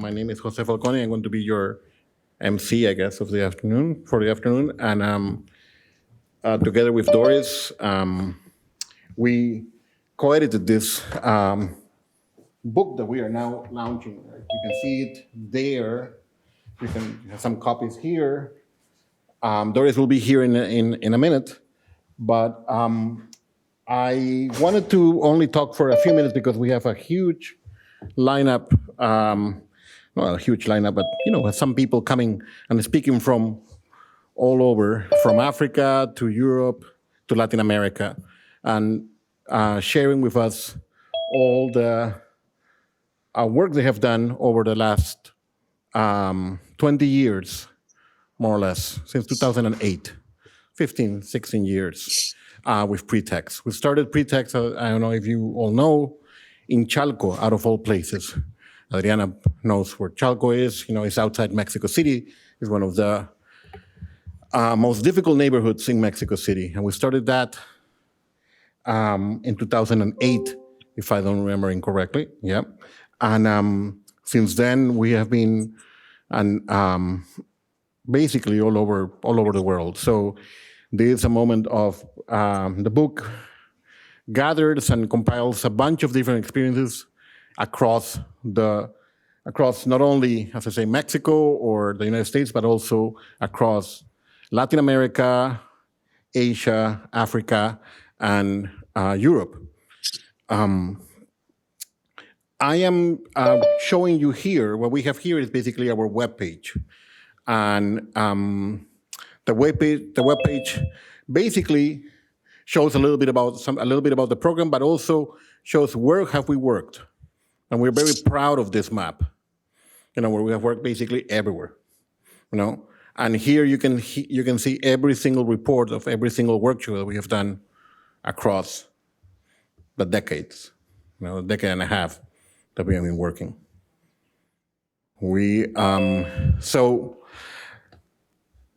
My name is Jose Falcone. I'm going to be your MC, I guess, of the afternoon for the afternoon, and together with Doris, we co-edited this book that we are now launching. Right? You can see it there. You can have some copies here. Doris will be here in a minute, but I wanted to only talk for a few minutes because we have a huge lineup. Not a huge lineup, but some people coming and speaking from all over, from Africa to Europe to Latin America, and sharing with us all the work they have done over the last 20 years, more or less, since 2008, 15, 16 years with Pretext. We started Pretext, I don't know if you all know, in Chalco, out of all places. Adriana knows where Chalco is. It's outside Mexico City. It's one of the most difficult neighborhoods in Mexico City. And we started that in 2008, if I don't remember incorrectly. Yeah. And since then, we have been basically all over the world. So there is a moment of the book gathers and compiles a bunch of different experiences across not only, as I say, Mexico or the United States, but also across Latin America, Asia, Africa, and Europe. I am showing you here, what we have here is basically our webpage. And the webpage basically shows a little bit about the program, but also shows where have we worked. And we're very proud of this map, where we have worked basically everywhere, And here you can see every single report of every single workshop that we have done across the decades, a decade and a half that we have been working. So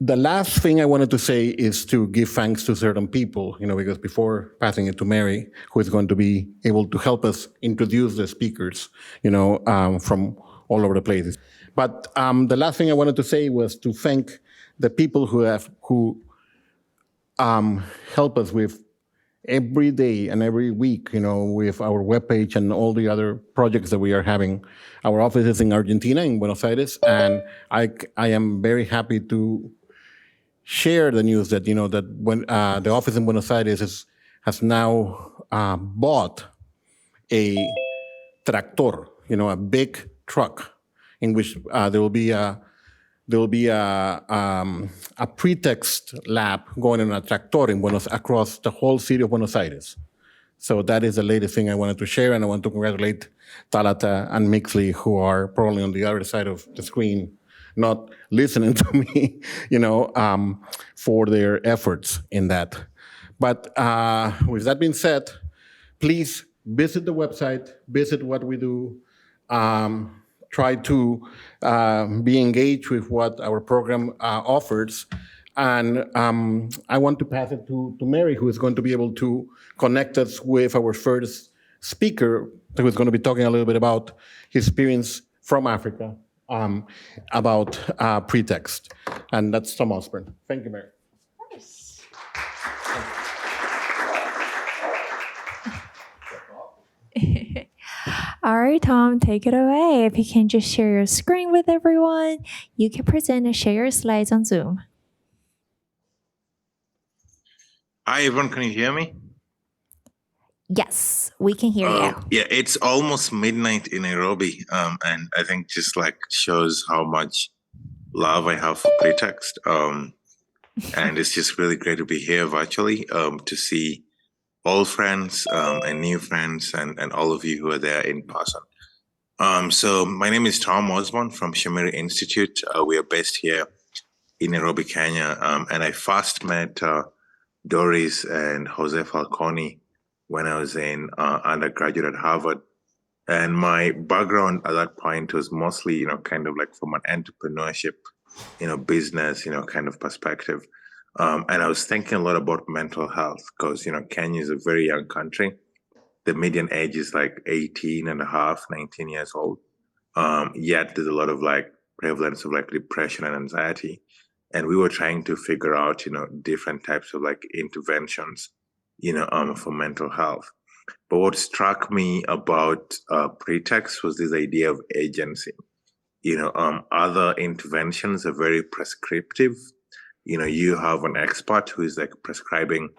the last thing I wanted to say is to give thanks to certain people, because before passing it to Mary, who is going to be able to help us introduce the speakers, from all over the place. But the last thing I wanted to say was to thank the people who help us with every day and every week, with our webpage and all the other projects that we are having. Our office is in Argentina, in Buenos Aires, and I am very happy to share the news that that when the office in Buenos Aires has now bought a tractor, a big truck, in which there will be a Pretext lab going in a tractor across the whole city of Buenos Aires. So that is the latest thing I wanted to share, and I want to congratulate Talata and Mixley, who are probably on the other side of the screen, not listening to me, for their efforts in that. But with that being said, please visit the website, visit what we do, try to be engaged with what our program offers. And I want to pass it to Mary, who is going to be able to connect us with our first speaker, who is going to be talking a little bit about his experience from Africa, about Pretext. And that's Tom Osborne. Thank you, Mary. Nice. All right, Tom, take it away. If you can just share your screen with everyone, you can present and share your slides on Zoom. Hi, everyone. Can you hear me? Yes, we can hear you. Yeah, it's almost midnight in Nairobi, and I think just shows how much love I have for Pretext. And it's just really great to be here virtually, to see old friends and new friends and all of you who are there in person. So my name is Tom Osborne from Shamiri Institute. We are based here in Nairobi, Kenya. And I first met Doris and Jose Falcone when I was in undergraduate at Harvard. And my background at that point was mostly, kind of from an entrepreneurship, business, kind of perspective. And I was thinking a lot about mental health because, Kenya is a very young country. The median age is 18 and a half, 19 years old. Yet there's a lot of like prevalence of like depression and anxiety. And we were trying to figure out, different types of like interventions, for mental health. But what struck me about pretext was this idea of agency. Other interventions are very prescriptive. You have an expert who is like prescribing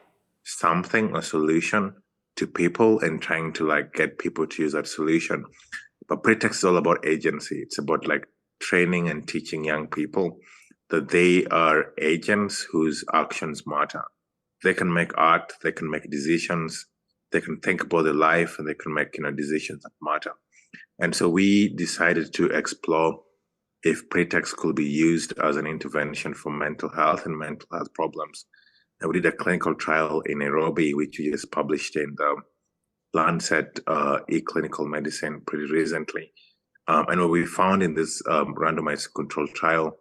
something, a solution to people and trying to like get people to use that solution. But pretext is all about agency. It's about like training and teaching young people that they are agents whose actions matter. They can make art, they can make decisions, they can think about their life, and they can make decisions that matter. And so we decided to explore if pretext could be used as an intervention for mental health and mental health problems. And we did a clinical trial in Nairobi, which we just published in the Lancet eClinical Medicine pretty recently. And what we found in this randomized controlled trial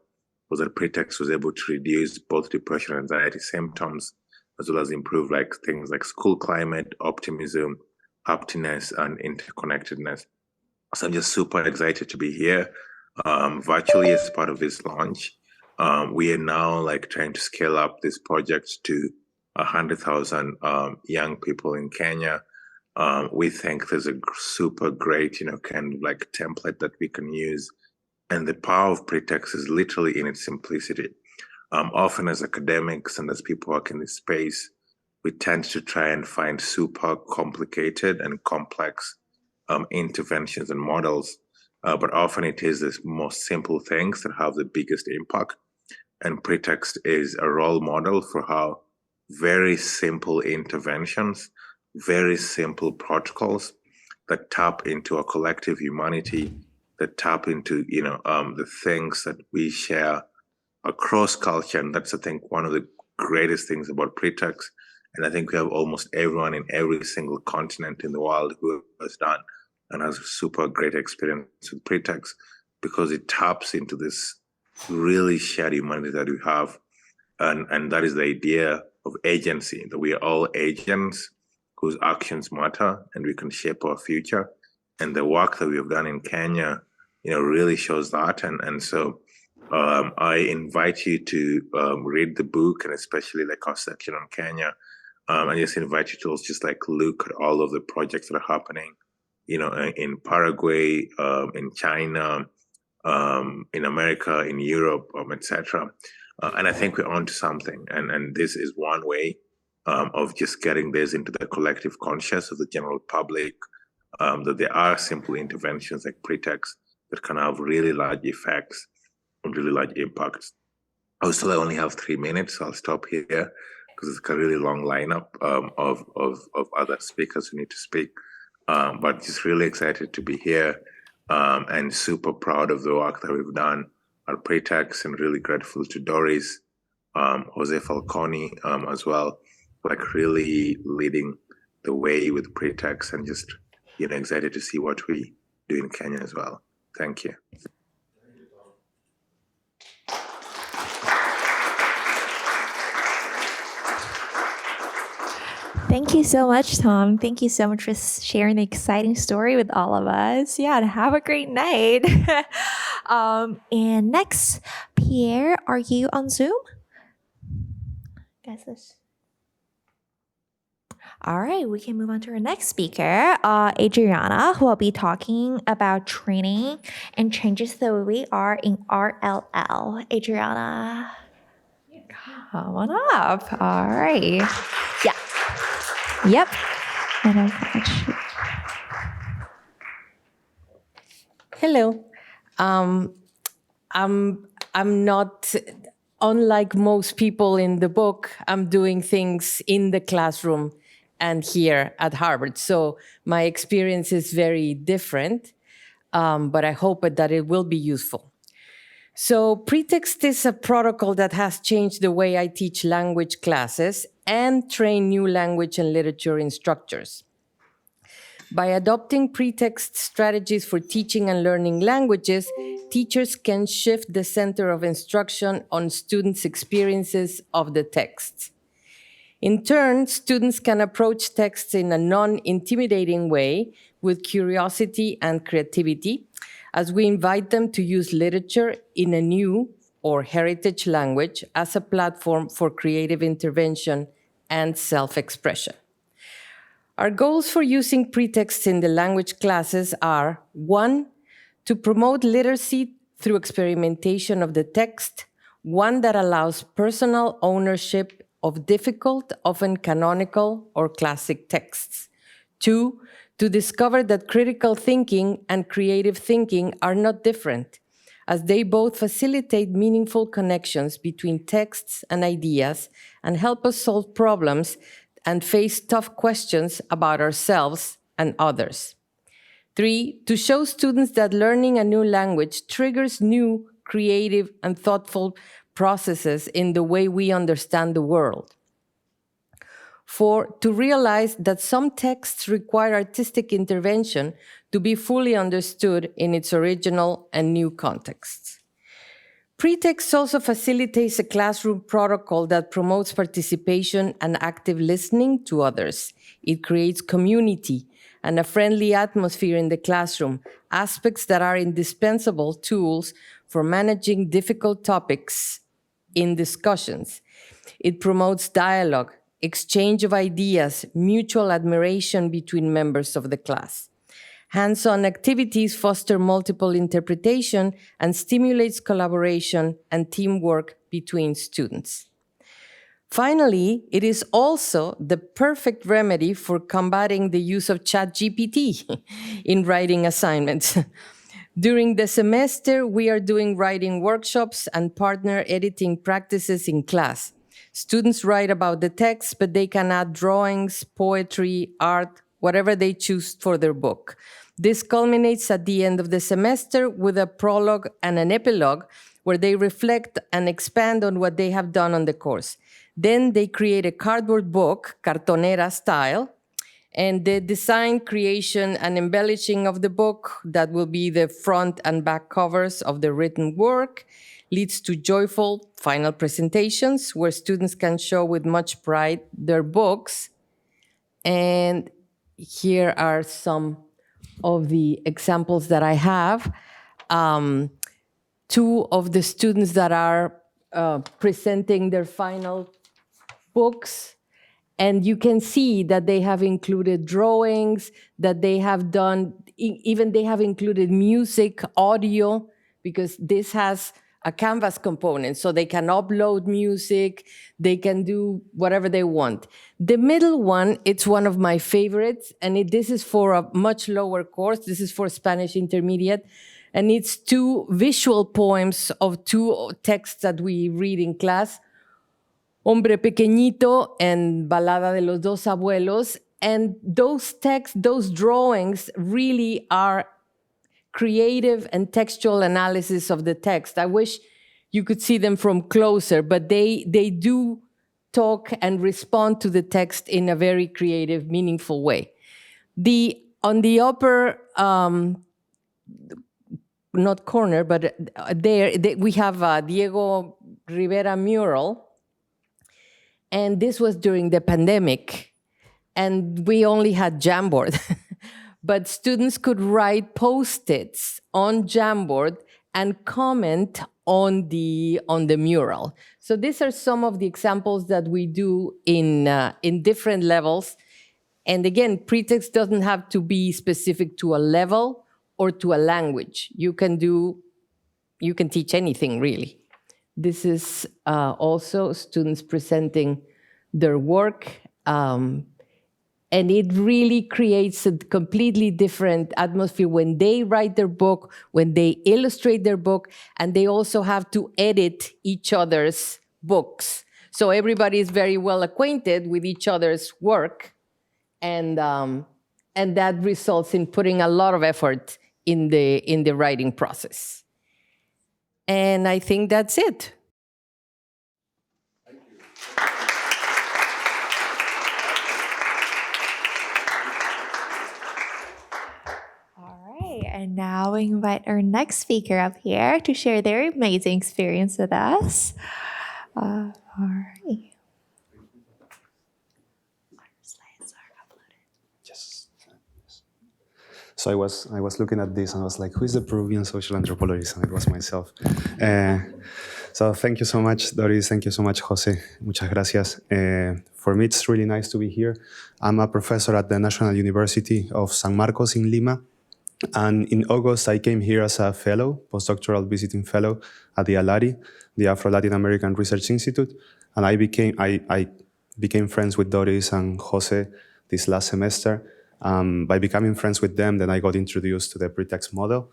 was that pretext was able to reduce both depression and anxiety symptoms, as well as improve like things like school climate, optimism, happiness, and interconnectedness. So I'm just super excited to be here virtually as part of this launch. We are now like trying to scale up this project to 100,000 young people in Kenya. We think there's a super great, kind of like template that we can use. And the power of pretext is literally in its simplicity. Often as academics and as people work in this space, we tend to try and find super complicated and complex interventions and models. But often it is the most simple things that have the biggest impact. And pretext is a role model for how very simple interventions, very simple protocols that tap into a collective humanity, that tap into the things that we share across culture. And that's, I think, one of the greatest things about pretext. And I think we have almost everyone in every single continent in the world who has done and has a super great experience with pretext, because it taps into this really shared humanity that we have. And that is the idea of agency, that we are all agents whose actions matter and we can shape our future. And the work that we have done in Kenya, really shows that. And so I invite you to read the book, and especially like our section on Kenya. I just invite you to also just like look at all of the projects that are happening, in Paraguay, in China, in America, in Europe, etc. And I think we're onto something. And this is one way of just getting this into the collective conscious of the general public, that there are simple interventions like pretext that can have really large effects and really large impacts. Also, I only have 3 minutes, so I'll stop here because it's a really long lineup of other speakers who need to speak. But just really excited to be here and super proud of the work that we've done at Pretext, and really grateful to Doris, Jose Falcone as well, like really leading the way with Pretext, and just excited to see what we do in Kenya as well. Thank you. Thank you so much, Tom. Thank you so much for sharing the exciting story with all of us. Yeah, and have a great night. And next, Pierre, are you on Zoom? Guys, this. All right, we can move on to our next speaker, Adriana, who will be talking about training and changes the way we are in RLL. Adriana, come on up. All right. Yeah. Yep. And Hello. I'm not, unlike most people in the book, I'm doing things in the classroom and here at Harvard. So my experience is very different, but I hope that it will be useful. So Pretext is a protocol that has changed the way I teach language classes and train new language and literature instructors. By adopting pretext strategies for teaching and learning languages, teachers can shift the center of instruction on students' experiences of the text. In turn, students can approach texts in a non-intimidating way with curiosity and creativity, as we invite them to use literature in a new or heritage language as a platform for creative intervention and self-expression. Our goals for using pretexts in the language classes are: 1, to promote literacy through experimentation of the text, one that allows personal ownership of difficult, often canonical or classic texts. 2, to discover that critical thinking and creative thinking are not different, as they both facilitate meaningful connections between texts and ideas and help us solve problems and face tough questions about ourselves and others. 3, to show students that learning a new language triggers new, creative, and thoughtful processes in the way we understand the world. 4, to realize that some texts require artistic intervention to be fully understood in its original and new contexts. Pretext also facilitates a classroom protocol that promotes participation and active listening to others. It creates community and a friendly atmosphere in the classroom, aspects that are indispensable tools for managing difficult topics in discussions. It promotes dialogue, exchange of ideas, mutual admiration between members of the class. Hands-on activities foster multiple interpretation and stimulates collaboration and teamwork between students. Finally, it is also the perfect remedy for combating the use of ChatGPT in writing assignments. During the semester, we are doing writing workshops and partner editing practices in class. Students write about the text, but they can add drawings, poetry, art, whatever they choose for their book. This culminates at the end of the semester with a prologue and an epilogue where they reflect and expand on what they have done on the course. Then they create a cardboard book, cartonera style, and the design, creation, and embellishing of the book, that will be the front and back covers of the written work, leads to joyful final presentations where students can show with much pride their books. And here are some of the examples that I have. 2 of the students that are presenting their final books, and you can see that they have included drawings, that they have done, even they have included music, audio, because this has a Canvas component, so they can upload music, they can do whatever they want. The middle one, it's one of my favorites, and this is for a much lower course. This is for Spanish Intermediate, and it's 2 visual poems of 2 texts that we read in class, Hombre Pequeñito and Balada de los Dos Abuelos. And those texts, those drawings really are creative and textual analysis of the text. I wish you could see them from closer, but they do talk and respond to the text in a very creative, meaningful way. On the upper, not corner, but there we have Diego Rivera mural. And this was during the pandemic, and we only had Jamboard. But students could write Post-its on Jamboard and comment on the mural. So these are some of the examples that we do in different levels. And again, pretext doesn't have to be specific to a level or to a language. You can teach anything, really. This is also students presenting their work. And it really creates a completely different atmosphere when they write their book, when they illustrate their book, and they also have to edit each other's books. So everybody is very well acquainted with each other's work, and that results in putting a lot of effort in the writing process. And I think that's it. And now we invite our next speaker up here to share their amazing experience with us. All right. Yes. So I was looking at this and I was like, who is the Peruvian social anthropologist? And it was myself. So thank you so much, Doris. Thank you so much, Jose. Muchas gracias. For me, it's really nice to be here. I'm a professor at the National University of San Marcos in Lima. And in August, I came here as a fellow, postdoctoral visiting fellow at the ALARI, the Afro-Latin American Research Institute. And I became friends with Doris and Jose this last semester. By becoming friends with them, then I got introduced to the pretext model.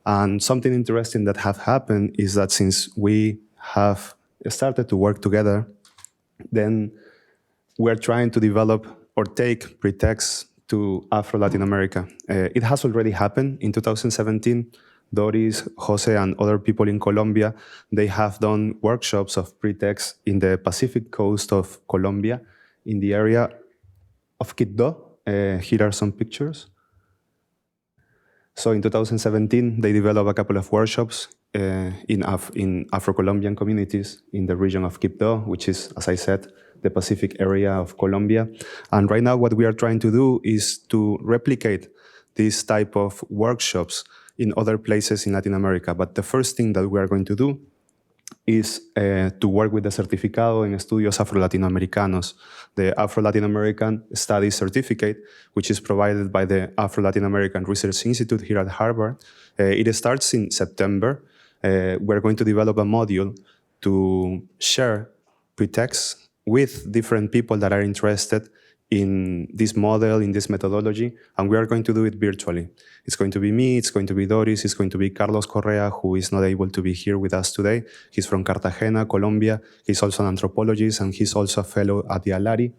And something interesting that have happened is that since we have started to work together, then we're trying to develop or take pretexts to Afro-Latin America. It has already happened in 2017. Doris, Jose, and other people in Colombia, they have done workshops of pretext in the Pacific coast of Colombia, in the area of Quibdó. Here are some pictures. So in 2017, they developed a couple of workshops in Afro-Colombian communities in the region of Quibdó, which is, as I said, the Pacific area of Colombia. And right now what we are trying to do is to replicate this type of workshops in other places in Latin America. But the first thing that we are going to do is to work with the Certificado en Estudios Afro-Latinoamericanos, the Afro-Latin American Studies Certificate, which is provided by the Afro-Latin American Research Institute here at Harvard. It starts in September. We're going to develop a module to share pretexts with different people that are interested in this model, in this methodology, and we are going to do it virtually. It's going to be me, it's going to be Doris, it's going to be Carlos Correa, who is not able to be here with us today. He's from Cartagena, Colombia. He's also an anthropologist, and he's also a fellow at the ALARI,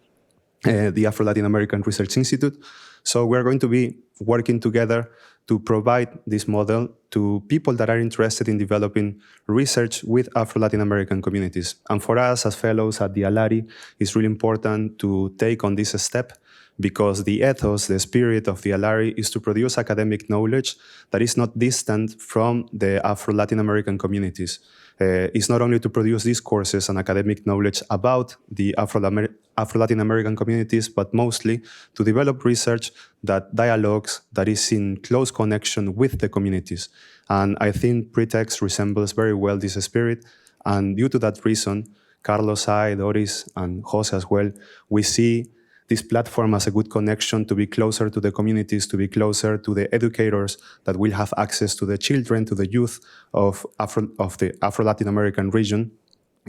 the Afro-Latin American Research Institute. So we're going to be working together to provide this model to people that are interested in developing research with Afro-Latin American communities. And for us as fellows at the ALARI, it's really important to take on this step because the ethos, the spirit of the ALARI is to produce academic knowledge that is not distant from the Afro-Latin American communities. It's not only to produce discourses and academic knowledge about the Afro-Latin American communities, but mostly to develop research that dialogues, that is in close connection with the communities. And I think pretext resembles very well this spirit. And due to that reason, Carlos, I, Doris, and Jose as well, we see this platform as a good connection to be closer to the communities, to be closer to the educators that will have access to the children, to the youth of the Afro-Latin American region,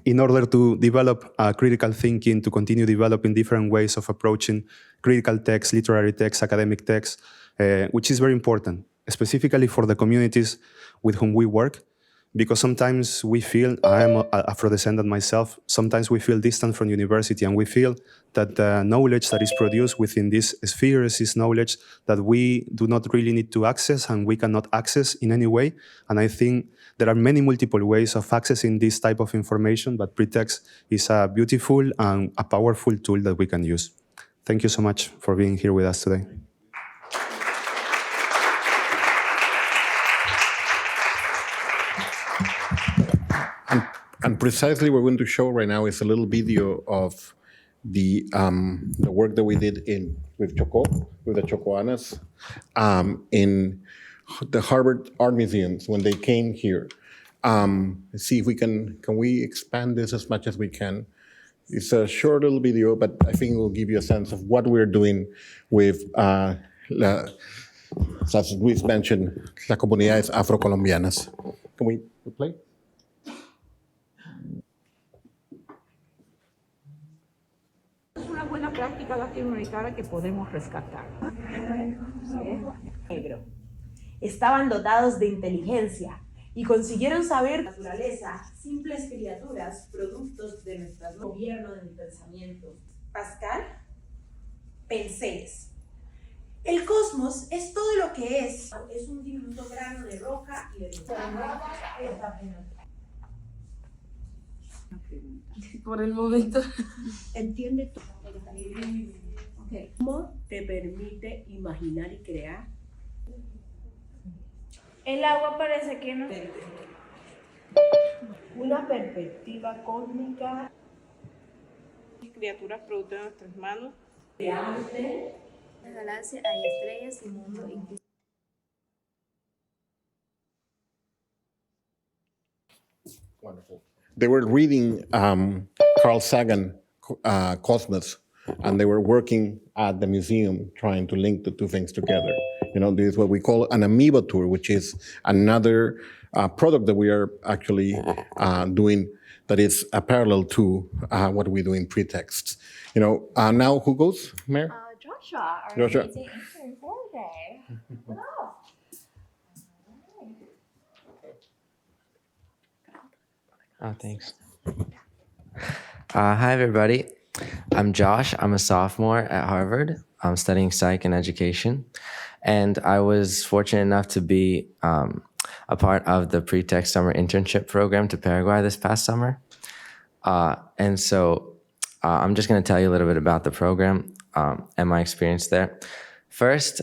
in order to develop critical thinking, to continue developing different ways of approaching critical texts, literary texts, academic texts, which is very important, specifically for the communities with whom we work, because sometimes we feel, I am Afro-descendant myself, sometimes we feel distant from university and we feel that the knowledge that is produced within these spheres is knowledge that we do not really need to access and we cannot access in any way. And I think there are many multiple ways of accessing this type of information, but pretext is a beautiful and a powerful tool that we can use. Thank you so much for being here with us today. And precisely what we're going to show right now is a little video of the work that we did with the Chocoanas, in the Harvard Art Museums when they came here. See if we can we expand this as much as we can. It's a short little video, but I think it will give you a sense of what we're doing with, as Luis mentioned, las comunidades afrocolombianas. Can we play? Una buena práctica latinoamericana que podemos rescatar. Negro. Estaban dotados de inteligencia y consiguieron saber la naturaleza, simples criaturas, productos de nuestro gobierno del pensamiento. Pascal, penséis. El cosmos es todo lo que es un diminuto grano de roca y de Por el momento. Entiende tú. Okay. ¿Cómo te permite imaginar y crear? El agua parece que no. Una perspectiva cósmica. Criaturas producto de nuestras manos. De arte. En la galaxia hay estrellas y mundos incluso. Wonderful. They were reading Carl Sagan, Cosmos, and they were working at the museum trying to link the two things together. You know, this is what we call an amoeba tour, which is another product that we are actually doing that is a parallel to what we do in pretexts. You know, now who goes, Mayor? Joshua, our Joshua. amazing intern for today. Hello. Oh, thanks. Hi, everybody. I'm Josh. I'm a sophomore at Harvard. I'm studying psych and education. And I was fortunate enough to be a part of the Pretext Summer Internship Program to Paraguay this past summer. And so I'm just going to tell you a little bit about the program and my experience there. First,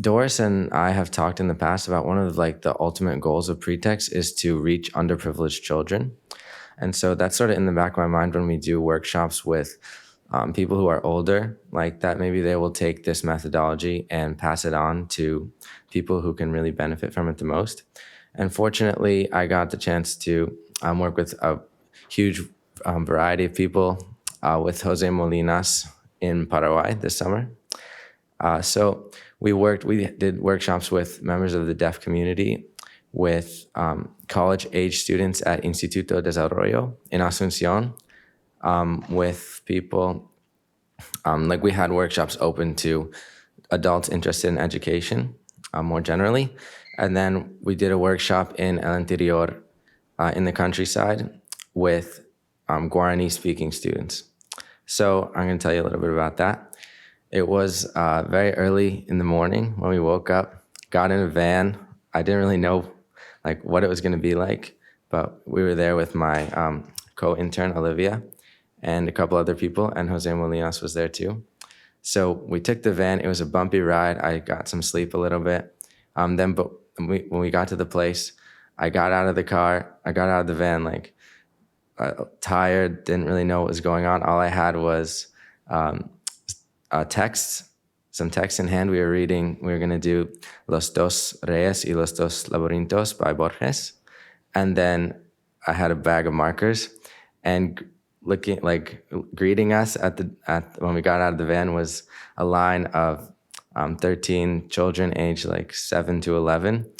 Doris and I have talked in the past about one of the ultimate goals of Pretext is to reach underprivileged children. And so that's sort of in the back of my mind when we do workshops with people who are older, like that maybe they will take this methodology and pass it on to people who can really benefit from it the most. And fortunately, I got the chance to work with a huge variety of people with Jose Molinas in Paraguay this summer. So we did workshops with members of the deaf community, with college-age students at Instituto Desarrollo in Asunción, with people, we had workshops open to adults interested in education more generally. And then we did a workshop in El Interior in the countryside with Guarani-speaking students. So I'm going to tell you a little bit about that. It was very early in the morning when we woke up, got in a van. I didn't really know what it was going to be like, but we were there with my co-intern, Olivia, and a couple other people, and Jose Molinas was there too. So we took the van. It was a bumpy ride. I got some sleep a little bit. But when we got to the place, I got out of the van, tired, didn't really know what was going on. All I had was some text in hand. We were going to do Los Dos Reyes y Los Dos Labyrintos by Borges. And then I had a bag of markers, and greeting us when we got out of the van was a line of 13 children aged 7 to 11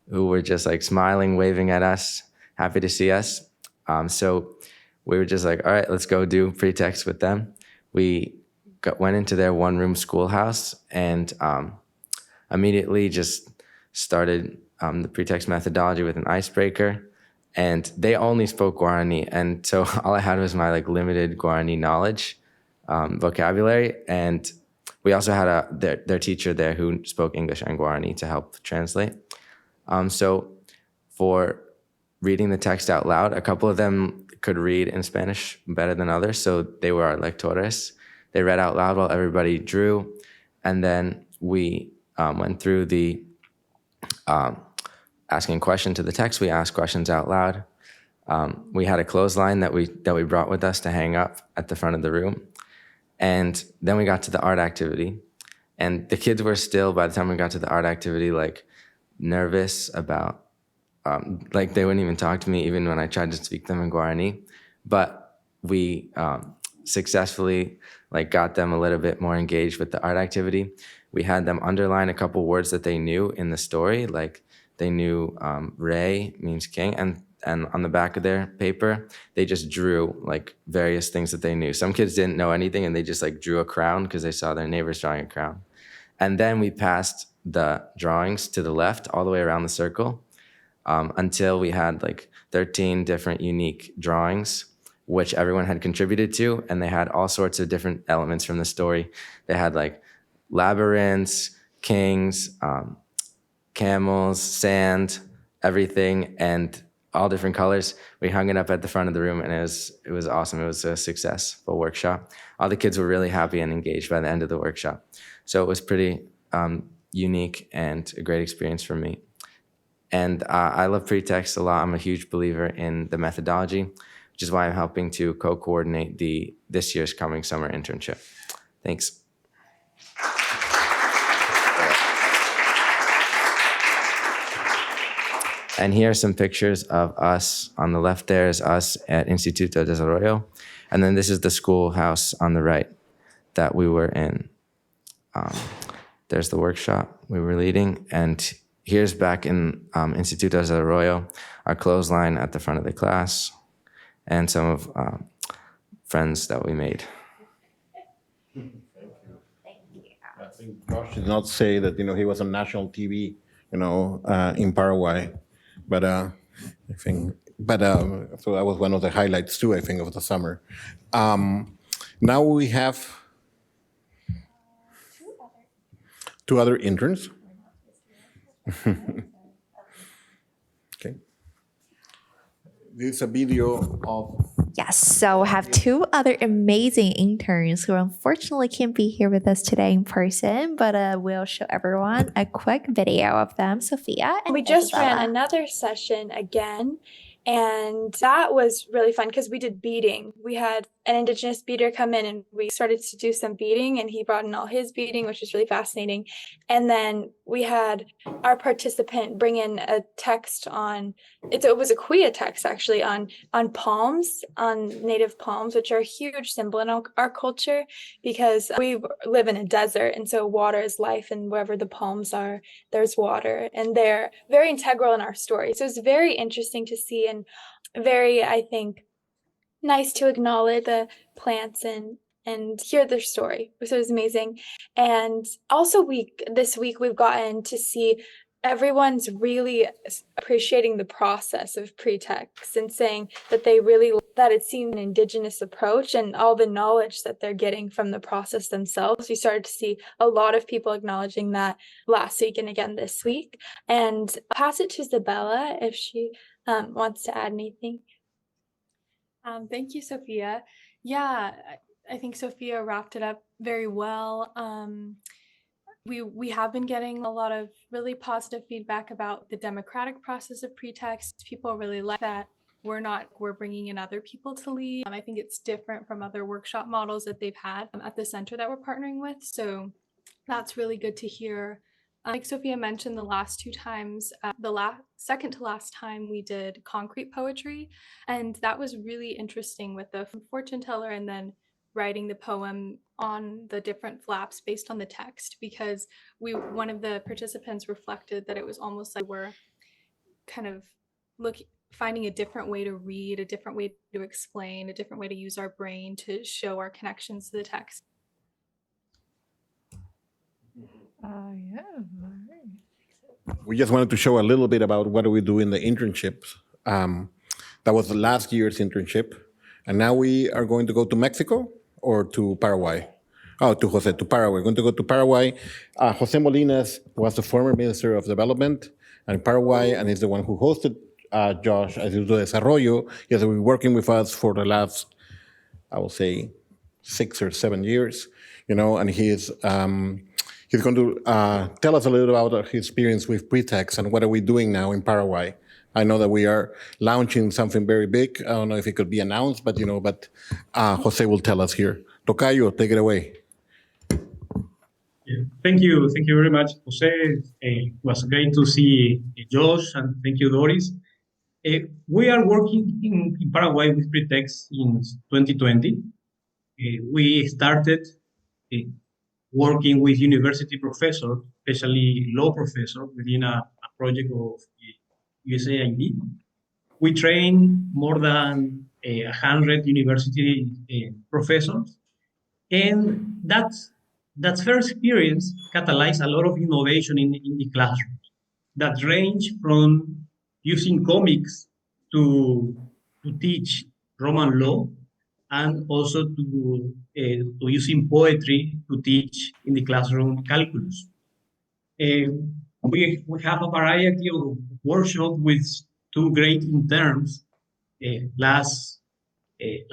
who were just smiling, waving at us, happy to see us. So we were just all right, let's go do Pretext with them. We went into their one-room schoolhouse and immediately just started the Pretext methodology with an icebreaker. And they only spoke Guarani, and so all I had was my limited Guarani knowledge, vocabulary, and we also had their teacher there who spoke English and Guarani to help translate. So for reading the text out loud, a couple of them could read in Spanish better than others, so they were our lectores. They read out loud while everybody drew, and then we went through the asking a question to the text. We asked questions out loud. We had a clothesline that we brought with us to hang up at the front of the room. And then we got to the art activity. And the kids were still, by the time we got to the art activity, nervous about, they wouldn't even talk to me even when I tried to speak them in Guarani. But we successfully got them a little bit more engaged with the art activity. We had them underline a couple words that they knew in the story, they knew Rey means king, and on the back of their paper, they just drew various things that they knew. Some kids didn't know anything, and they just drew a crown because they saw their neighbors drawing a crown. And then we passed the drawings to the left all the way around the circle until we had 13 different unique drawings, which everyone had contributed to, and they had all sorts of different elements from the story. They had labyrinths, kings, camels, sand, everything, and all different colors. We hung it up at the front of the room, and it was awesome. It was a successful workshop. All the kids were really happy and engaged by the end of the workshop. So it was pretty unique and a great experience for me. And I love Pretext a lot. I'm a huge believer in the methodology, which is why I'm helping to co-coordinate this year's coming summer internship. Thanks. And here are some pictures of us. On the left there is us at Instituto de Desarrollo. And then this is the schoolhouse on the right that we were in. There's the workshop we were leading. And here's back in Instituto de Desarrollo, our clothesline at the front of the class, and some of friends that we made. I think Josh did not say that, he was on national TV, in Paraguay. But I think, so that was one of the highlights too, I think, of the summer. Now we have two other interns. Okay. This is a video of. Yes, so we have two other amazing interns who unfortunately can't be here with us today in person, but we'll show everyone a quick video of them, Sophia and We just Isabella. ran another session again, and that was really fun because we did beading. We had an Indigenous beader come in and we started to do some beading, and he brought in all his beading, which was really fascinating. And then we had our participant bring in a text on, it was a Kuya text actually on palms, on native palms, which are a huge symbol in our culture because we live in a desert, and so water is life, and wherever the palms are, there's water, and they're very integral in our story. So it's very interesting to see and very, I think, nice to acknowledge the plants and hear their story. So it was amazing. And also this week we've gotten to see everyone's really appreciating the process of pretext and saying that that it's seen an Indigenous approach and all the knowledge that they're getting from the process themselves. We started to see a lot of people acknowledging that last week and again this week. And I'll pass it to Isabella if she wants to add anything. Thank you, Sophia. Yeah, I think Sophia wrapped it up very well. We have been getting a lot of really positive feedback about the democratic process of pretext. People really like that we're bringing in other people to lead. I think it's different from other workshop models that they've had at the center that we're partnering with. So that's really good to hear. Like Sophia mentioned, the last two times, second to last time we did concrete poetry, and that was really interesting with the fortune teller and then writing the poem on the different flaps based on the text, because one of the participants reflected that it was almost like we're kind of finding a different way to read, a different way to explain, a different way to use our brain to show our connections to the text. We just wanted to show a little bit about what do we do in the internships. That was the last year's internship. And now we are going to go to Mexico or to Paraguay. Oh, to Paraguay. We're going to go to Paraguay. Jose Molinas was the former Minister of Development in Paraguay, and he's the one who hosted Josh at Instituto de Desarrollo. He has been working with us for the last, I will say, 6 or 7 years, and he's going to tell us a little about his experience with Pretext and what are we doing now in Paraguay. I know that we are launching something very big. I don't know if it could be announced, but Jose will tell us here. Tocayo, take it away. Yeah, thank you very much, Jose. It was great to see Josh, and thank you, Doris. We are working in Paraguay with Pretext in 2020. We started working with university professors, especially law professors, within a project of USAID. We train more than 100 university professors, and that first experience catalyzed a lot of innovation in the classroom that range from using comics to teach Roman law, and also to using poetry to teach in the classroom calculus. We have a variety of workshops with two great interns. Last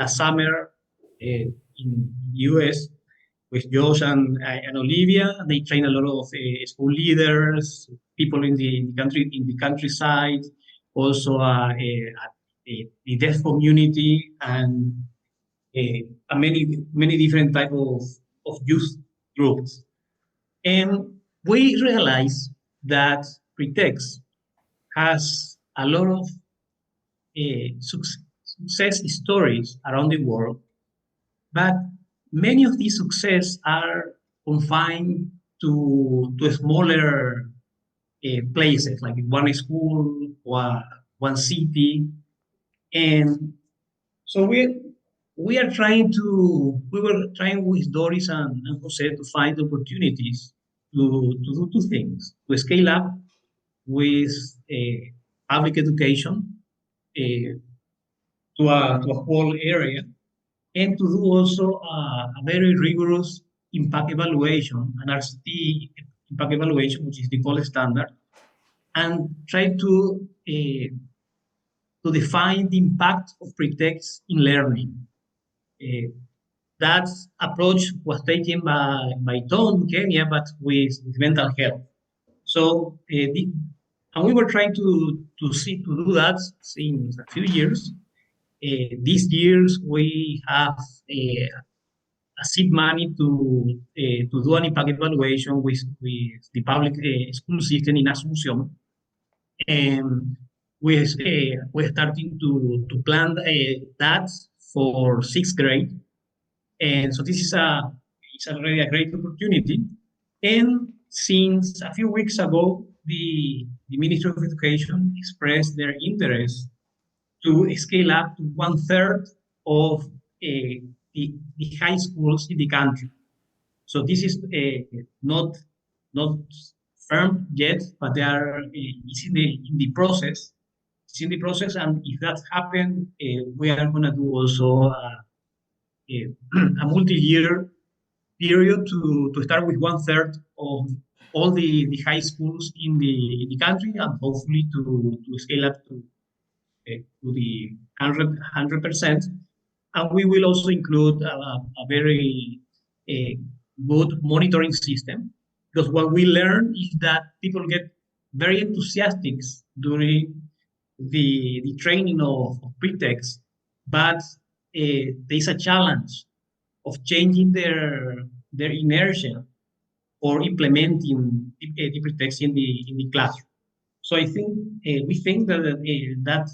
summer in the US with Josh and Olivia, they train a lot of school leaders, people in the countryside, also the deaf community, and many different type of youth groups. And we realized that Pretext has a lot of success stories around the world, but many of these success are confined to smaller places, like one school or one city. And so we were trying with Doris and Jose to find opportunities to do two things: to scale up with public education to a whole area, and to do also a very rigorous impact evaluation, an RCT impact evaluation, which is the gold standard, and try to define the impact of pretext in learning. That approach was taken by Tom in Kenya, but with mental health. So, and we were trying to do that since a few years. These years we have a seed money to do an impact evaluation with the public school system in Asunción, and we're starting to plan that for 6th grade. And so this is it's already a great opportunity. And since a few weeks ago, the Ministry of Education expressed their interest to scale up to 1/3 of the high schools in the country. So this is not firm yet, but they are it's in the process. It's in the process, and if that happens, we are going to do also a multi-year period to start with 1/3 of all the high schools in the country, and hopefully to scale up to the 100%. And we will also include a very good monitoring system, because what we learn is that people get very enthusiastic during the training of pretext, but there's a challenge of changing their inertia or implementing the pretext in the classroom. So I think we think that that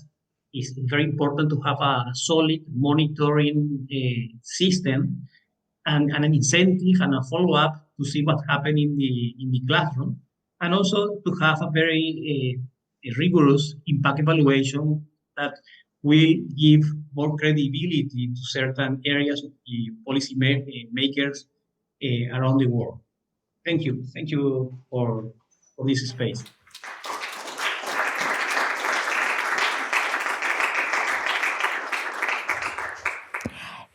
is very important, to have a solid monitoring system and an incentive and a follow-up to see what happened in the classroom, and also to have a very rigorous impact evaluation that will give more credibility to certain areas of the policy makers around the world. Thank you. Thank you for this space.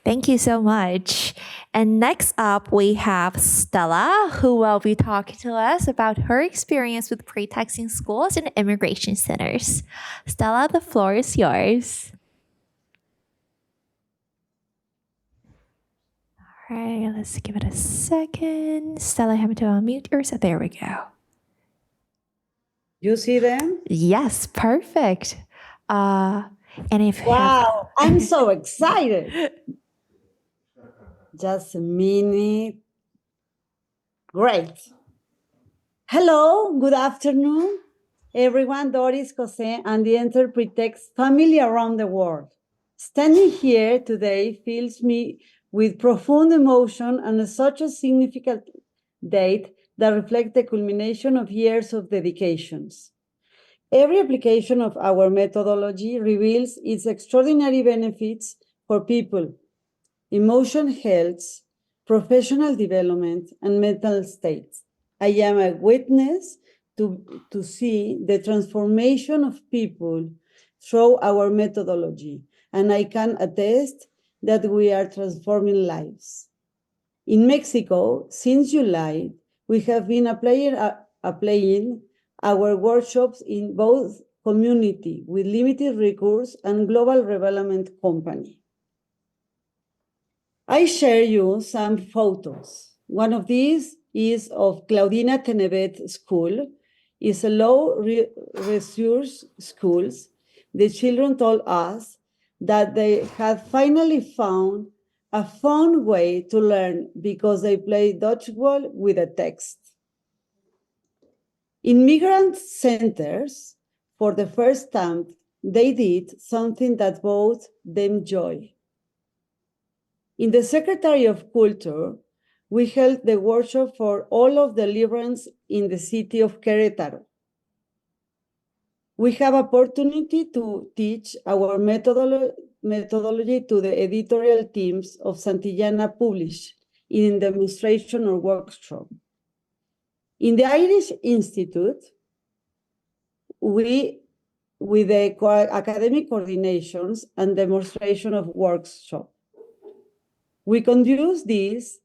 Thank you so much. And next up, we have Stella, who will be talking to us about her experience with pretext in schools and immigration centers. Stella, the floor is yours. All right, let's give it a second. Stella, you have to unmute yourself. There we go. You see them? Yes, perfect. And if wow, I'm so excited. Just a minute. Great. Hello, good afternoon, everyone. Doris, Jose, and the entire pretext family around the world. Standing here today fills me with profound emotion and such a significant date that reflects the culmination of years of dedications. Every application of our methodology reveals its extraordinary benefits for people, emotional health, professional development, and mental states. I am a witness to see the transformation of people through our methodology, and I can attest that we are transforming lives. In Mexico, since July, we have been applying our workshops in both community with limited recourse and global development company. I share you some photos. One of these is of Claudina Tenevet School. It's a low-resource school. The children told us that they had finally found a fun way to learn because they play dodgeball with a text. In migrant centers, for the first time, they did something that brought them joy. In the Secretary of Culture, we held the workshop for all of the librarians in the city of Querétaro. We have opportunity to teach our methodology to the editorial teams of Santillana Publish in demonstration or workshop. In the Irish Institute, with the academic coordinations and demonstration of workshop, we conduce this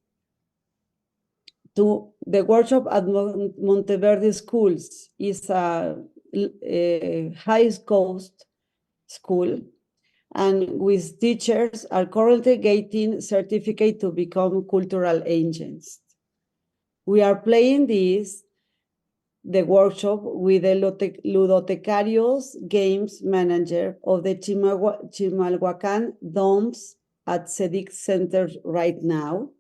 to the workshop at Monteverde Schools. Is a high cost school, and with teachers are currently getting certificate to become cultural agents. We are playing the workshop with the Ludotecarios Games Manager of the Chimalhuacan Domes at CEDIC Center right now.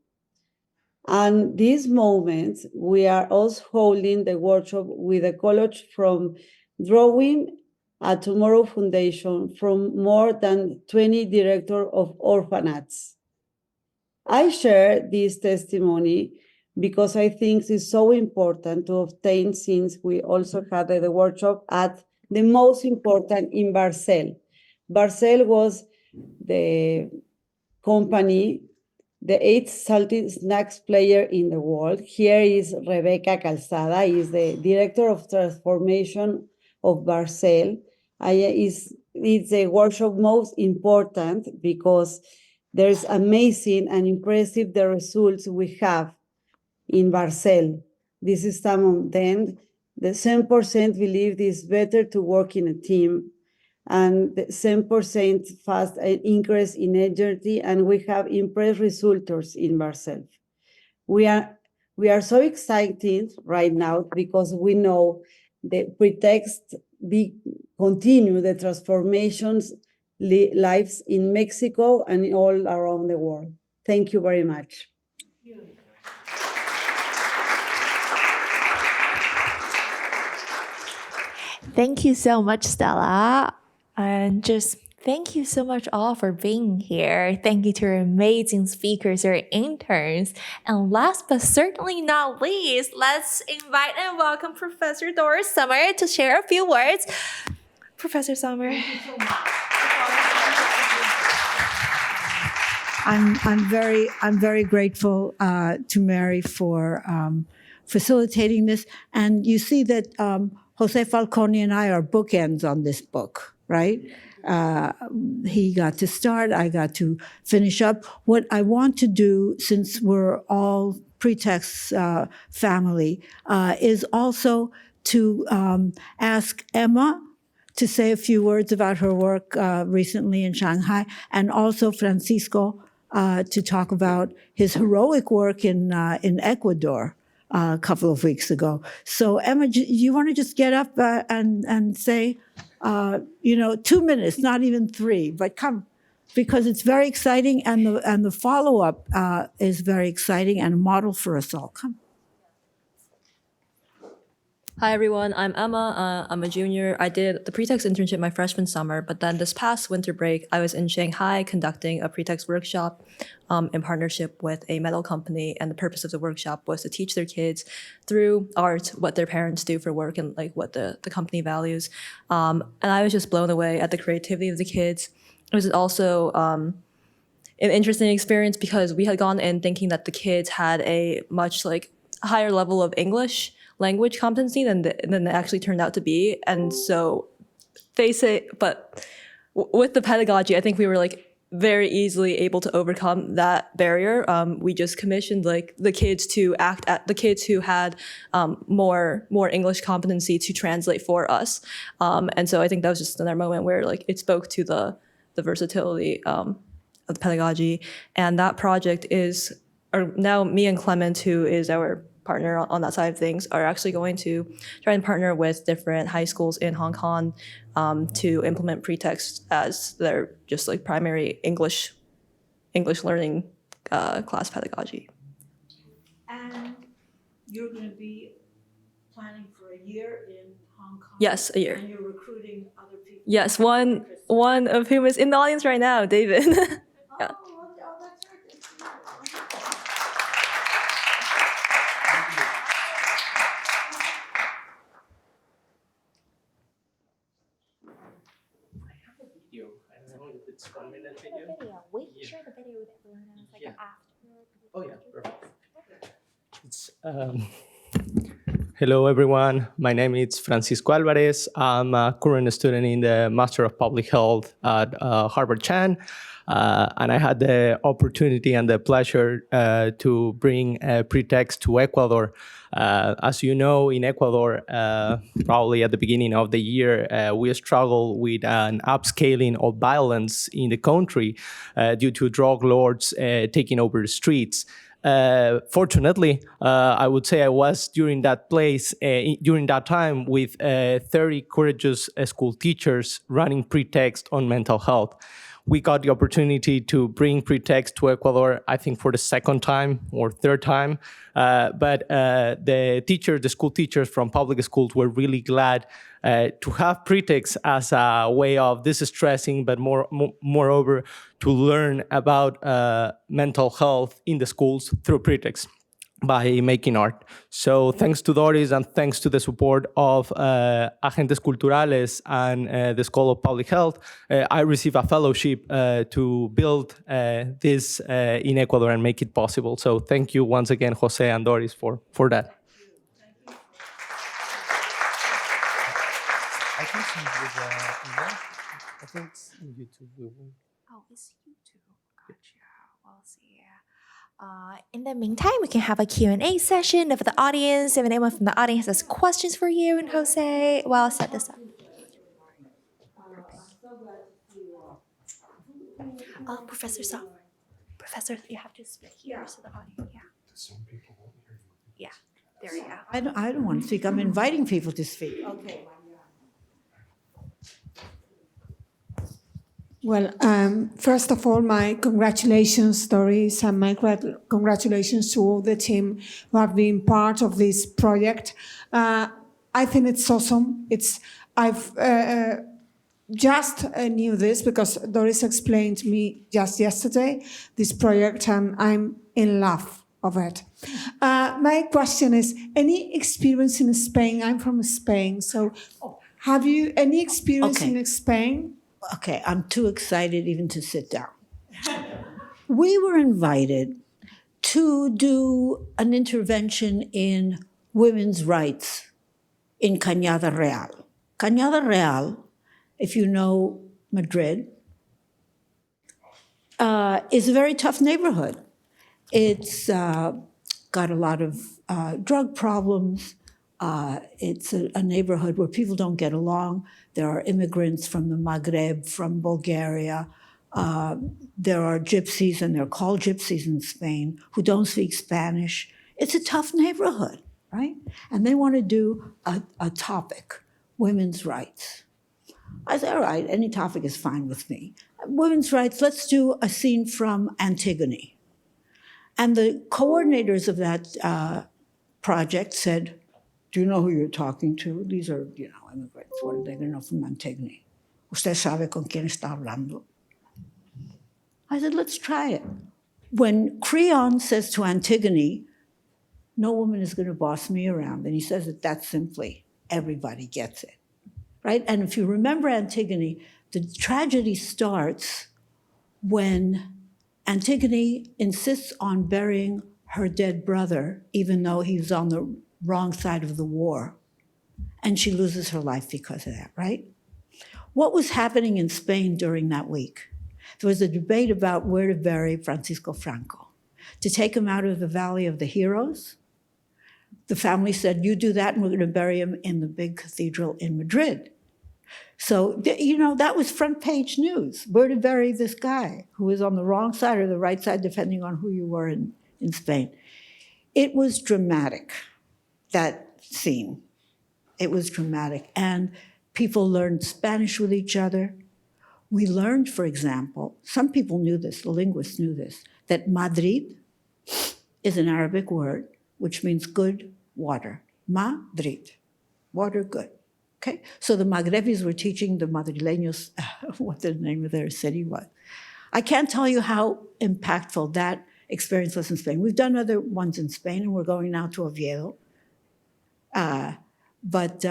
And this moment, we are also holding the workshop with a college from Drawing at Tomorrow Foundation from more than 20 directors of orphanages. I share this testimony because I think it's so important to obtain, since we also had the workshop at the most important in Barcel. Barcel was the company, the 8th salty snacks player in the world. Here is Rebecca Calzada, is the director of transformation of Barcel. It's the workshop most important because there's amazing and impressive the results we have in Barcel. This is some of them. The 7% believe it's better to work in a team, and the 7% fast increase in energy, and we have impressive results in Barcel. We are so excited right now because we know the pretext continue the transformations lives in Mexico and all around the world. Thank you very much. Thank you so much, Stella. And just thank you so much all for being here. Thank you to our amazing speakers, our interns. And last but certainly not least, let's invite and welcome Professor Doris Sommer to share a few words. Professor Sommer. Thank you so much. I'm very grateful to Mary for facilitating this. And you see that Jose Falcone and I are bookends on this book, right? He got to start, I got to finish up. What I want to do, since we're all Pretext family, is also to ask Emma to say a few words about her work recently in Shanghai, and also Francisco to talk about his heroic work in Ecuador a couple of weeks ago. So Emma, you want to just get up and say, 2 minutes, not even 3, but come, because it's very exciting, and the follow-up is very exciting and a model for us all. Come. Hi everyone, I'm Emma. I'm a junior. I did the Pretext internship my freshman summer, but then this past winter break, I was in Shanghai conducting a Pretext workshop in partnership with a metal company, and the purpose of the workshop was to teach their kids through art what their parents do for work and like what the company values. And I was just blown away at the creativity of the kids. It was also an interesting experience because we had gone in thinking that the kids had a much higher level of English language competency than they actually turned out to be. And so but with the pedagogy, I think we were very easily able to overcome that barrier. We just commissioned the kids to act at the kids who had more English competency to translate for us. And so I think that was just another moment where it spoke to the versatility of the pedagogy. And that project is, or now me and Clement, who is our partner on that side of things, are actually going to try and partner with different high schools in Hong Kong to implement Pretext as their just primary English learning class pedagogy. And you're going to be planning for a year in Hong Hong Kong. Yes, a year. And you're recruiting other people. Yes, one of whom is in the audience right now, David. Yeah. We can share the video with everyone else, like after. Oh yeah, perfect. Hello everyone, my name is Francisco Alvarez. I'm a current student in the Master of Public Health at Harvard Chan. And I had the opportunity and the pleasure to bring Pretext to Ecuador. As you know, in Ecuador, probably at the beginning of the year, we struggle with an upscaling of violence in the country due to drug lords taking over the streets. Fortunately, I would say I was during that time with 30 courageous school teachers running Pretext on mental health. We got the opportunity to bring Pretext to Ecuador, I think for the second time or third time. But the school teachers from public schools were really glad to have Pretext as a way of distressing, but moreover, to learn about mental health in the schools through Pretext by making art. So thanks to Doris and thanks to the support of Agentes Culturales and the School of Public Health, I received a fellowship to build this in Ecuador and make it possible. So thank you once again, Jose and Doris, for that. I can send you the email. I think it's in YouTube. Oh, it's YouTube. Gotcha. We'll see. In the meantime, we can have a Q&A session of the audience. If anyone from the audience has questions for you and Jose, well, I'll set this up. Professor, you have to speak here so the audience, yeah. There you go. I don't want to speak. I'm inviting people to speak. Okay. Well, first of all, my congratulations, Doris, and my congratulations to all the team who have been part of this project. I think it's awesome. I've just knew this because Doris explained to me just yesterday this project, and I'm in love of it. My question is, any experience in Spain? I'm from Spain, so have you any experience in Spain? Okay, I'm too excited even to sit down. We were invited to do an intervention in women's rights in Cañada Real. Cañada Real, if you know Madrid, is a very tough neighborhood. It's got a lot of drug problems. It's a neighborhood where people don't get along. There are immigrants from the Maghreb, from Bulgaria. There are gypsies, and they're called gypsies in Spain, who don't speak Spanish. It's a tough neighborhood, right? And they want to do a topic, women's rights. I said, all right, any topic is fine with me. Women's rights, let's do a scene from Antigone. And the coordinators of that project said, do you know who you're talking to? These are, immigrants. What are they going to know from Antigone? ¿Usted sabe con quién está hablando? I said, let's try it. When Creon says to Antigone, no woman is going to boss me around, and he says it that simply, everybody gets it, right? And if you remember Antigone, the tragedy starts when Antigone insists on burying her dead brother, even though he's on the wrong side of the war. And she loses her life because of that, right? What was happening in Spain during that week? There was a debate about where to bury Francisco Franco. To take him out of the Valley of the Heroes. The family said, you do that and we're going to bury him in the big cathedral in Madrid. So, that was front page news. Where to bury this guy who was on the wrong side or the right side, depending on who you were in Spain. It was dramatic, that scene. It was dramatic. And people learned Spanish with each other. We learned, for example, some people knew this, the linguists knew this, that Madrid is an Arabic word, which means good water. Madrid, water good, Okay, so the Magrebis were teaching the Madrileños what the name of their city was. I can't tell you how impactful that experience was in Spain. We've done other ones in Spain, and we're going now to Oviedo. But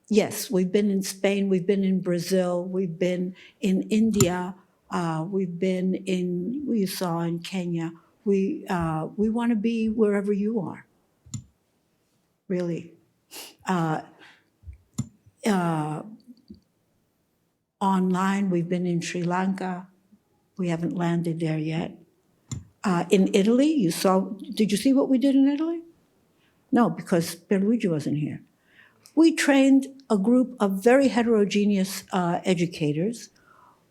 yes, we've been in Spain, we've been in Brazil, we've been in India, we've been in, we saw in Kenya. We want to be wherever you are, really. Online, we've been in Sri Lanka. We haven't landed there yet. In Italy, you saw, did you see what we did in Italy? No, because Pierluigi wasn't here. We trained a group of very heterogeneous educators.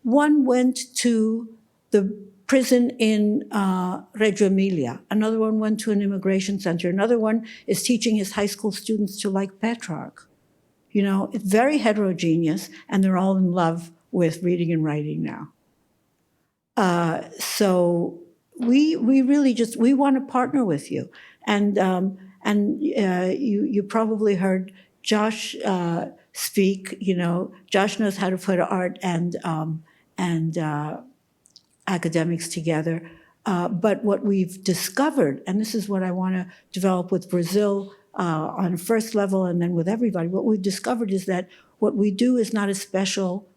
One went to the prison in Reggio Emilia. Another one went to an immigration center. Another one is teaching his high school students to like Petrarch. You know, it's very heterogeneous, and they're all in love with reading and writing now. So we really just, we want to partner with you. And you probably heard Josh speak. You know, Josh knows how to put art and academics together. But what we've discovered, and this is what I want to develop with Brazil on a first level and then with everybody, what we've discovered is that what we do is not a special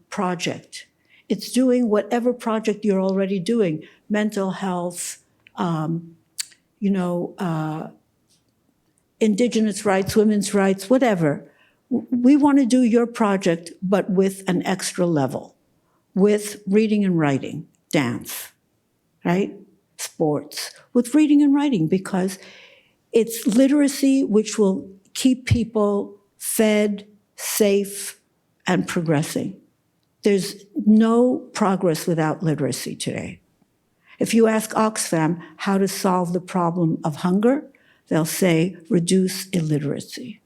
project. It's doing whatever project you're already doing, mental health, indigenous rights, women's rights, whatever. We want to do your project, but with an extra level, with reading and writing, dance, right? Sports, with reading and writing, because it's literacy which will keep people fed, safe, and progressing. There's no progress without literacy today. If you ask Oxfam how to solve the problem of hunger, they'll say, reduce illiteracy.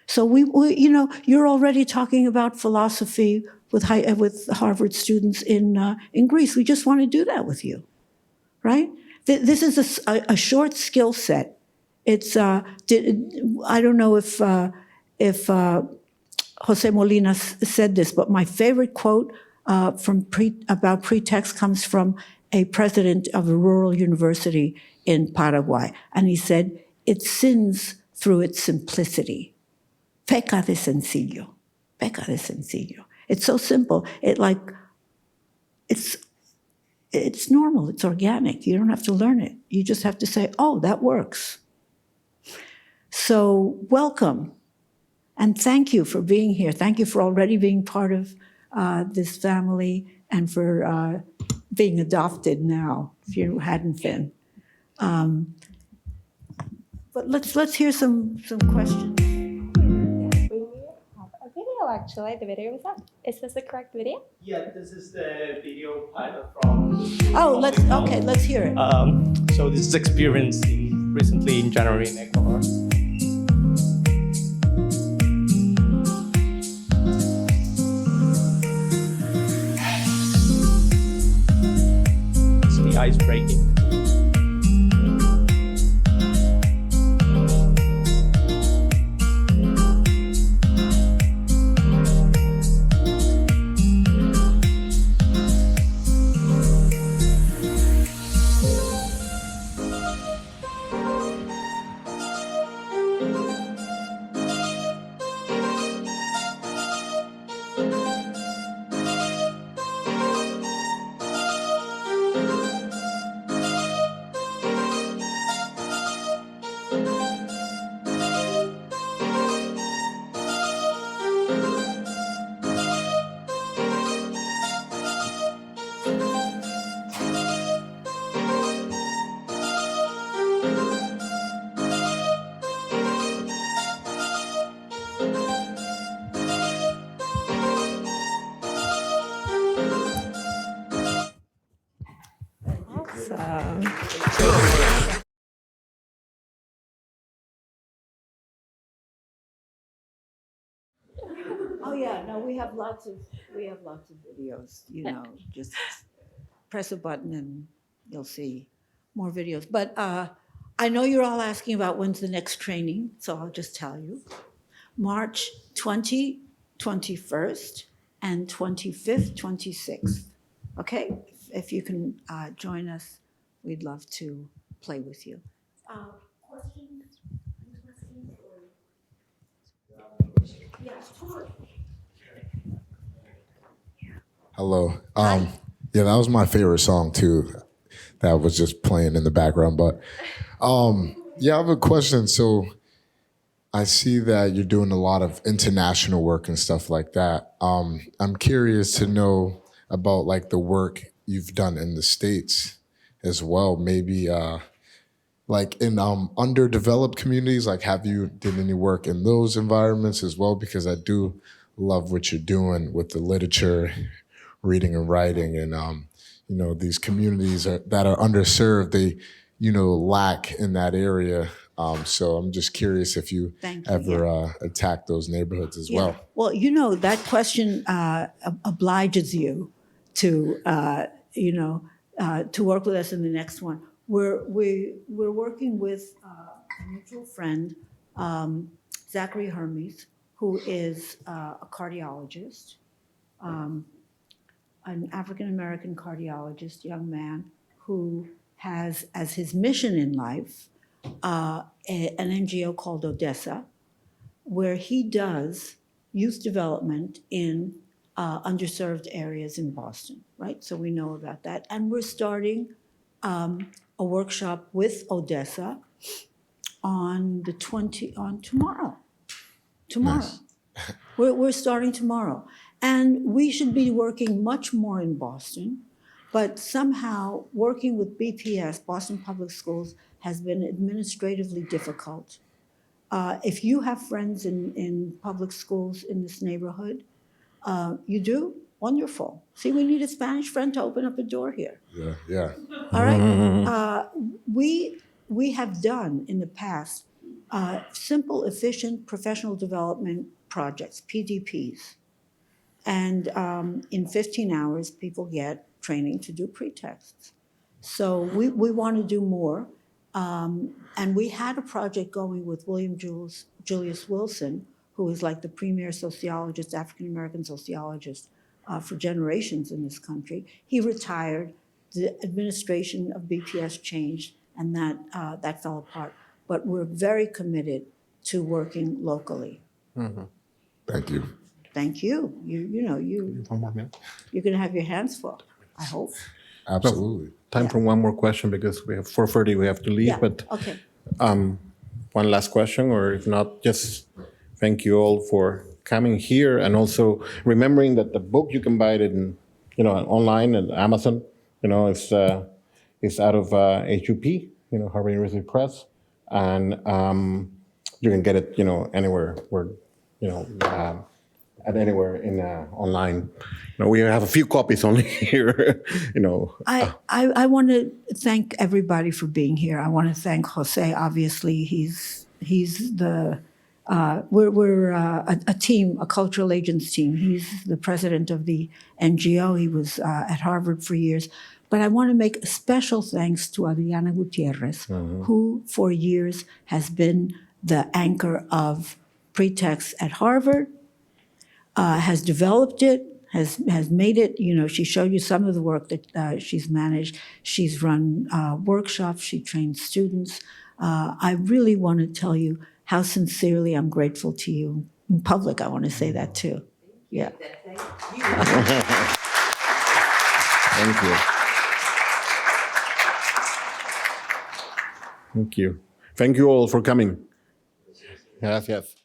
So we you're already talking about philosophy with Harvard students in Greece. We just want to do that with you, right? This is a short skill set. It's I don't know if Jose Molina said this, but my favorite quote about pretext comes from a president of a rural university in Paraguay. And he said, it sins through its simplicity. Peca de sencillo. Peca de sencillo. It's so simple. It's normal. It's organic. You don't have to learn it. You just have to say, oh, that works. So welcome. And thank you for being here. Thank you for already being part of this family and for being adopted now, if you hadn't been. But let's hear some questions. A video, actually. The video is up. Is this the correct video? Yeah, this is the video pilot from. Oh, let's hear it. So this is experienced recently in January in Ecuador. It's the ice breaking. Oh yeah, no, we have lots of videos. Just press a button and you'll see more videos. But I know you're all asking about when's the next training, so I'll just tell you. March 20, 21st, and 25th, 26th. Okay? If you can join us, we'd love to play with you. Questions? Yes, sure. Hello. Yeah, that was my favorite song too. That was just playing in the background. But yeah, I have a question. So I see that you're doing a lot of international work and stuff like that. I'm curious to know about like the work you've done in the States as well. Maybe like in underdeveloped communities, like have you did any work in those environments as well? Because I do love what you're doing with the literature, reading and writing, and you know, these communities that are underserved, they, you know, lack in that area. So I'm just curious if you ever attack those neighborhoods as well. Well, you know, that question obliges you to, to work with us in the next one. We're working with a mutual friend, Zachary Hermes, who is a cardiologist, an African-American cardiologist, young man, who has as his mission in life an NGO called Odessa, where he does youth development in underserved areas in Boston, right? So we know about that. And we're starting a workshop with Odessa on tomorrow. Nice. We're starting tomorrow. And we should be working much more in Boston, but somehow working with BPS, Boston Public Schools, has been administratively difficult. If you have friends in public schools in this neighborhood, you do? Wonderful. See, we need a Spanish friend to open up a door here. Yeah. All right? We have done in the past simple, efficient professional development projects, PDPs. And in 15 hours, people get training to do pretexts. So we want to do more. And we had a project going with William Julius Wilson, who is like the premier sociologist, African-American sociologist for generations in this country. He retired, the administration of BPS changed, and that fell apart. But we're very committed to working locally. Mm-hmm. Thank you. Thank you. You're going to have your hands full, I hope. Absolutely. Time for one more question because we have 4:30, we have to leave. Yeah, But okay. one last question, or if not, just thank you all for coming here, and also remembering that the book, you can buy it in, online at Amazon. It's out of HUP, Harvard University Press, and you can get it, anywhere where, at anywhere in online. We have a few copies only here. I want to thank everybody for being here. I want to thank Jose. Obviously, he's the we're a team, a cultural agents team. He's the president of the NGO. He was at Harvard for years. But I want to make a special thanks to Adriana Gutierrez, who for years has been the anchor of Pretext at Harvard, has developed it, has made it, she showed you some of the work that she's managed. She's run workshops, she trained students. I really want to tell you how sincerely I'm grateful to you. In public, I want to say that too. Yeah. Thank you. Thank you. Thank you all for coming. Gracias.